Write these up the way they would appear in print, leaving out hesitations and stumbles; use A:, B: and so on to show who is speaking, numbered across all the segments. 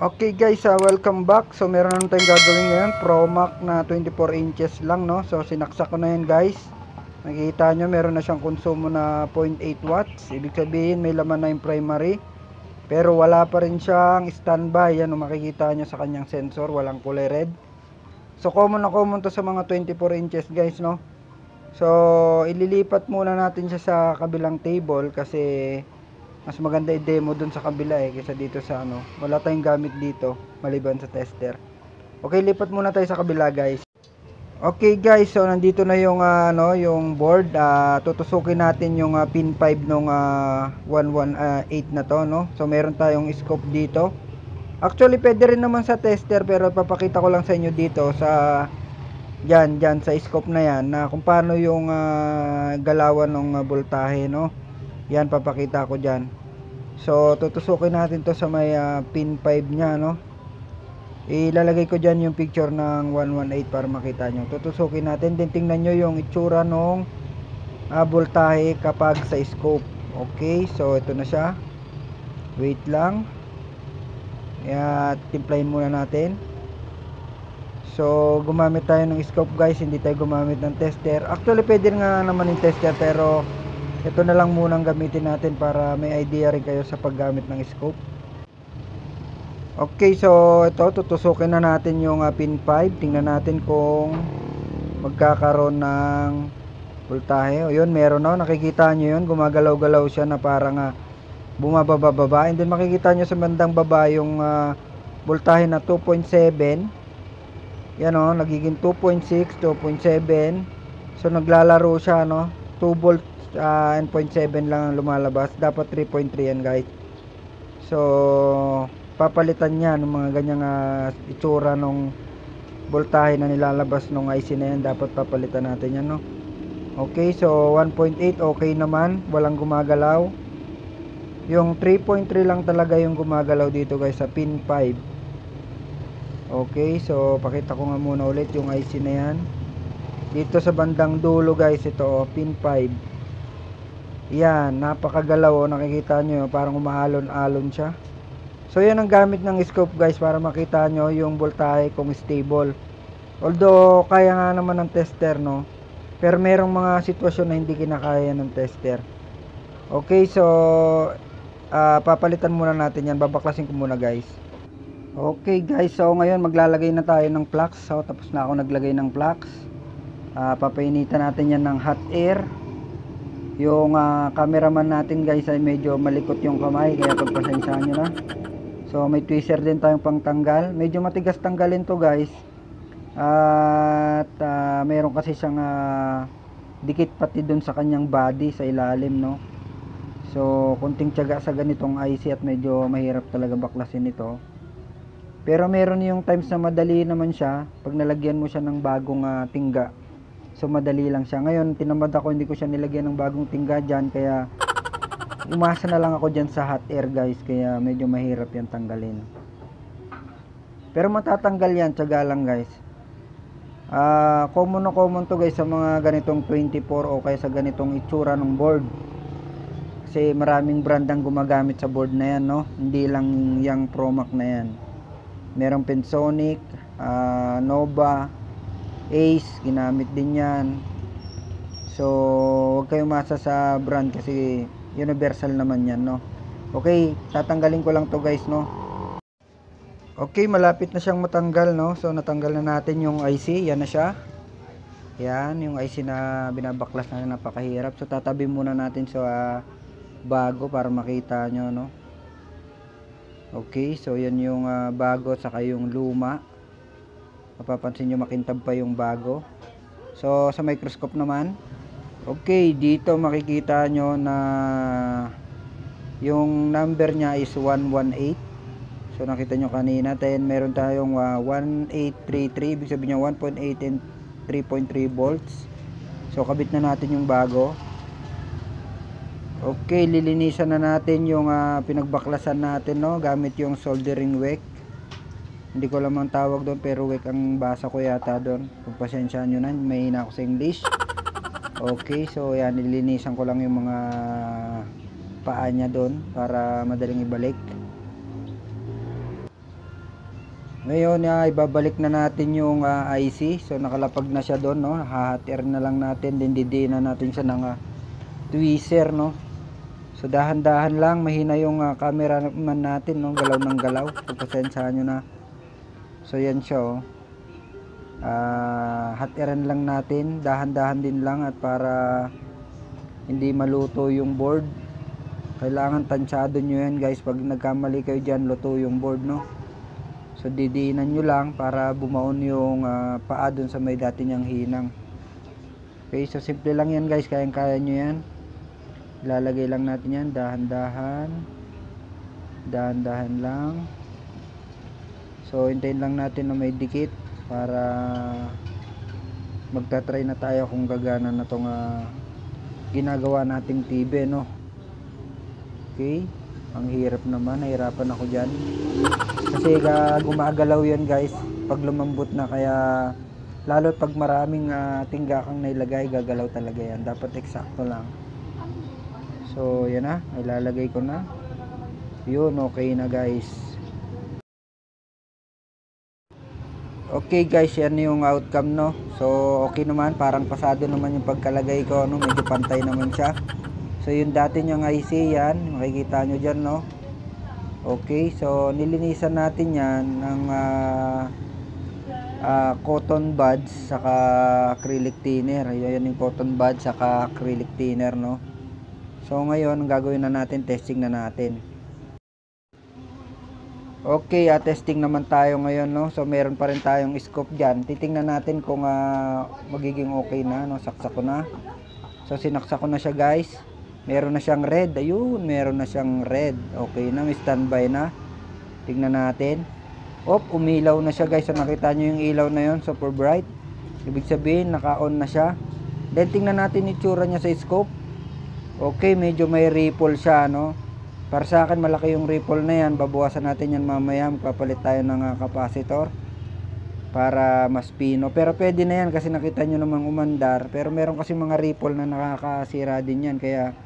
A: Okay guys, welcome back. So meron na tayong gagawin ngayon, ProMac na 24 inches lang, no. So sinaksak ko na yan guys. Nakikita nyo meron na siyang konsumo na 0.8 watts. Ibig sabihin may laman na yung primary, pero wala pa rin siyang standby. Yan, makikita nyo sa kanyang sensor, walang kulay red. So common na common to sa mga 24 inches guys, no. So ililipat muna natin siya sa kabilang table kasi mas maganda i-demo dun sa kabila kaysa dito sa wala tayong gamit dito maliban sa tester. Okay, lipat muna tayo sa kabila guys. Okay guys, so nandito na yung yung board. Tutusukin natin yung pin 5 nung 118 na to, no. So meron tayong scope dito. Actually pwede rin naman sa tester, pero papakita ko lang sa inyo dito sa dyan sa scope na yan na kung paano yung galawan ng voltahe, no. Yan, papakita ko dyan. So tutusukin natin to sa may pin 5 nya, no. Ilalagay ko dyan yung picture ng 118 para makita nyo. Tutusukin natin din, tingnan nyo yung itsura ng voltahe kapag sa scope. Okay, so ito na siya. Wait lang. Timplahin muna natin. So gumamit tayo ng scope guys, hindi tayo gumamit ng tester. Actually pwede nga naman yung tester, pero ito na lang munang gamitin natin para may idea rin kayo sa paggamit ng scope. Okay, so ito tutusukin na natin yung pin 5. Tingnan natin kung magkakaroon ng voltahe. O yun, meron na. Nakikita nyo yun, gumagalaw-galaw siya na parang bumababa. And then makikita nyo sa bandang baba yung voltahe na 2.7. Yan o, nagiging 2.6, 2.7. So naglalaro siya, no. 2 volt and 0.7 lang ang lumalabas. Dapat 3.3 yan guys. So papalitan niya ng mga ganyang itsura ng voltahe na nilalabas ng IC na yan. Dapat papalitan natin yan, no. Okay, so 1.8 okay naman, walang gumagalaw. Yung 3.3 lang talaga yung gumagalaw dito guys sa pin 5. Okay, so pakita ko nga muna ulit yung IC na yan. Dito sa bandang dulo guys, ito pin 5. Yan, napakagalaw, nakikita nyo, parang umaalon-alon siya. So yan ang gamit ng scope guys, para makita nyo yung voltahe kung stable. Although kaya nga naman ng tester, no, pero merong mga sitwasyon na hindi kinakaya ng tester. Okay, so papalitan muna natin yan, babaklasin ko muna guys. Okay guys, so ngayon maglalagay na tayo ng flux. So tapos na ako naglagay ng flux. Papainitan natin yan ng hot air. Yung cameraman natin guys ay medyo malikot yung kamay, kaya pagpasensyahan nyo na. So may tweezer din tayong pangtanggal. Medyo matigas tanggalin to guys. At mayroon kasi siyang dikit pati dun sa kanyang body sa ilalim, no. So kunting tiyaga sa ganitong IC at medyo mahirap talaga baklasin ito. Pero meron yung times na madali naman siya pag nalagyan mo siya ng bagong tingga. So madali lang siya. Ngayon tinamad ako, hindi ko siya nilagyan ng bagong tingga dyan, kaya umasa na lang ako dyan sa hot air guys. Kaya medyo mahirap yan tanggalin. Pero matatanggal yan, tiyaga lang guys. Common na common to guys sa mga ganitong 24 o kaya sa ganitong itsura ng board. Kasi maraming brand ang gumagamit sa board na yan, no. Hindi lang yung ProMac na yan. Merong Pensonic, Nova, Ace, ginamit din yan. So huwag kayong umasa sa brand kasi universal naman yan, no. Okay, tatanggalin ko lang to guys, no. Okay, malapit na siyang matanggal, no. So natanggal na natin yung IC. Yan na siya. Yan, yung IC na binabaklas na, napakahirap. So tatabi muna natin sa bago para makita nyo, no. Okay, so yan yung bago saka yung luma. Mapapansin nyo makintab pa yung bago. So sa microscope naman, okay, dito makikita nyo na yung number nya is 118. So nakita nyo kanina, then meron tayong 1833, ibig sabihin nyo 1.8 and 3.3 volts. So kabit na natin yung bago. Okay, lilinisan na natin yung pinagbaklasan natin, no, gamit yung soldering wick. Hindi ko alam ang tawag doon, pero wick ang basa ko yata doon. Pagpasensyahan nyo na, may hina ako sa English. Okay, so yan, nilinisan ko lang yung mga paa niya doon para madaling ibalik. Ngayon ibabalik na natin yung IC. So nakalapag na siya doon, no. Hahatir na lang natin, din didiin na natin siya ng tweezer, no. So dahan-dahan lang, mahina yung camera man natin, no. Galaw ng galaw. Pagpasensyahan nyo na. So yan siya, oh. Hatiran lang natin, dahan-dahan din lang, at para hindi maluto yung board. Kailangan tansyado nyo yan, guys. Pag nagkamali kayo dyan, luto yung board, no. So didiinan nyo lang para bumaon yung paa dun sa may dati niyang hinang. Okay, so simple lang yan, guys. Kayang-kaya nyo yan. Ilalagay lang natin yan dahan-dahan. Dahan-dahan lang. So hintayin lang natin na may dikit para magta-try na tayo kung gagana na tong ginagawa nating TV, no. Okay, ang hirap naman, nahirapan ako dyan kasi gumagalaw yan, guys, pag lumambot na. Kaya lalo pag maraming tingga kang nailagay, gagalaw talaga yan. Dapat eksakto lang. So yan na, ilalagay ko na yun. Okay na, guys. Okay, guys, yan yung outcome, no. So okay naman, parang pasado naman yung pagkalagay ko, no. Medyo pantay naman siya. So yung dati nyang IC yan, makikita nyo dyan, no. Okay, so nilinisan natin yan ng cotton buds saka acrylic thinner. Yan yung cotton buds saka acrylic thinner, no. So ngayon, gagawin na natin, testing na natin. Okay, testing naman tayo ngayon, no. So meron pa rin tayong scope dyan. Titingnan natin kung magiging okay na, no. Saksak ko na. So sinaksak ko na siya, guys. Meron na siyang red. Ayun, meron na siyang red. Okay na, may standby na. Tingnan natin. Umilaw na siya, guys. So nakita nyo yung ilaw na yun, super bright. Ibig sabihin, naka-on na siya. Then tingnan natin yung itsura niya sa scope. Okay, medyo may ripple siya, no. Para sa akin, malaki yung ripple na yan. Babawasan natin yan mamaya. Magpapalit tayo ng capacitor para mas pino. Pero pwede na yan kasi nakita nyo namang umandar. Pero meron kasi mga ripple na nakakasira din yan. Kaya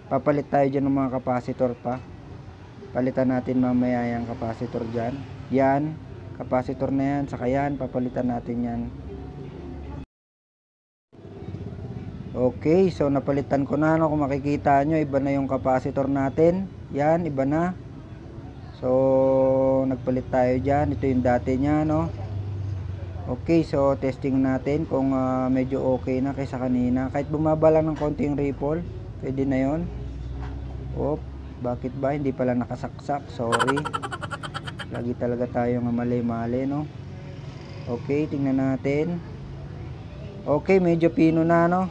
A: papalit tayo dyan ng mga capacitor pa. Palitan natin mamaya yung capacitor dyan. Yan, capacitor na yan. Saka yan, papalitan natin yan. Okay, so napalitan ko na, no. Kung makikita nyo, iba na yung capacitor natin. Yan, iba na. So nagpalit tayo dyan. Ito yung dati nya, no. Okay, so testing natin kung medyo okay na kaysa kanina. Kahit bumaba lang ng konting ripple, pwede na yon. Bakit ba hindi pala nakasaksak? Sorry, lagi talaga tayong mali-mali, no. Okay, tingnan natin. Okay, medyo pino na, no.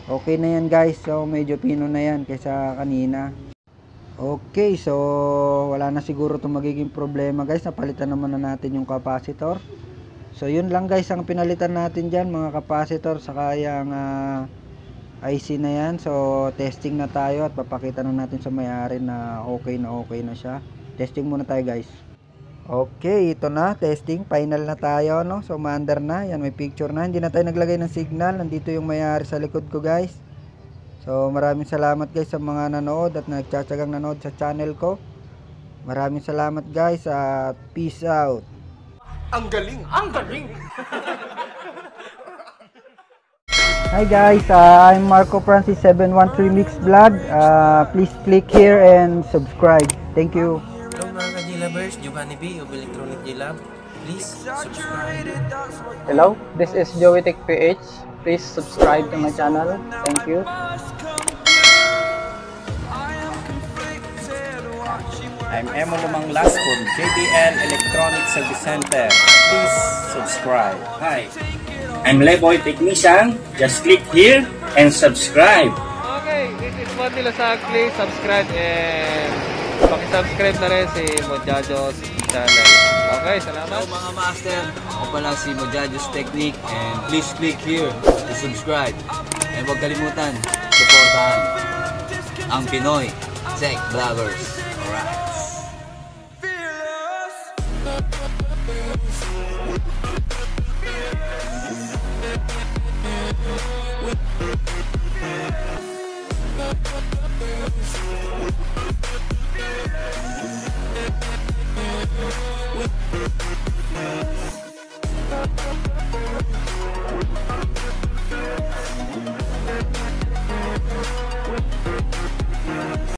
A: Okay na yan, guys. So medyo pino na yan kaysa kanina. Okay, so wala na siguro itong magiging problema, guys. Napalitan naman na natin yung capacitor. So yun lang, guys, ang pinalitan natin dyan, mga capacitor saka yung IC na yan. So testing na tayo at papakita na natin sa may-ari na okay na siya. Testing muna tayo, guys. Okay, ito na, testing, final na tayo, no. So maandar na, yan, may picture na. Hindi na tayo naglagay ng signal. Nandito yung may-ari sa likod ko, guys. So maraming salamat, guys, sa mga nanood at nagtsatsagang nanood sa channel ko. Maraming salamat, guys, at peace out.
B: Ang galing! Ang galing!
A: Hi guys, I'm Marco Francis 713 Mix Vlog. Please click here and subscribe. Thank you.
C: Hello mga ka-G-Lovers, Giovanni B of Electronic G-Lab. Please subscribe.
D: Hello, this is Joey Tech PH. Please subscribe to my channel. Thank you.
E: I'm Emo Lumanglas from JBL Electronic Service Center. Please subscribe. Hi, I'm Leboy Technician. Just click here and subscribe.
F: Okay, this is Monty Lasagli. Subscribe and paki-subscribe na rin si Mojajos channel. Okay, salamat.
G: Hello mga master, ako pala si Mojajos Technique and please click here to subscribe. And huwag kalimutan, supportahan ang Pinoy Tech Vloggers. Alright.
B: Yeah.